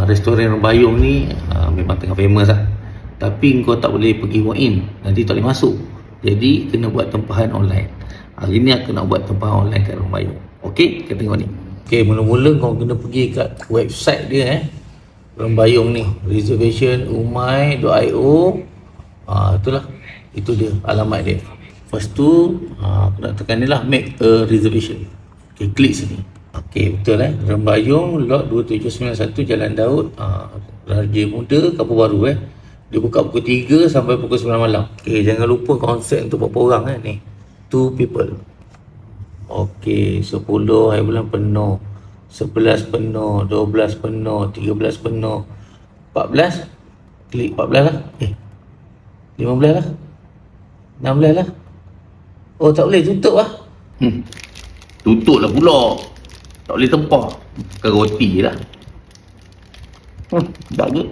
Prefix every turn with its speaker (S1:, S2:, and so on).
S1: restoran Rembayung ni memang tengah famous lah. Tapi kau tak boleh pergi walk in, nanti tak boleh masuk. Jadi kena buat tempahan online. Hari ni aku nak buat tempahan online kat Rembayung. Okey, kita tengok ni. Okey, mula-mula kau kena pergi kat website dia Rembayung ni, reservationumai.io. Itulah, itu dia alamat dia. Lepas tu aku nak tekan ni lah, make a reservation. Okey, klik sini. Okey, betul Rembayung lot 2791 Jalan Daud, Raja Muda, Kampung Baru Dia buka pukul 3 sampai pukul 9 malam. Okey, jangan lupa konsep untuk berapa orang ni. 2 people. Okey, 10 hari bulan penuh, 11 penuh, 12 penuh, 13 penuh, 14. Klik 14 lah. 15 lah. 16 lah. Oh, tak boleh, tutup lah. Tutup lah pula. Tak boleh tempah. Makan roti je lah. Tak ke?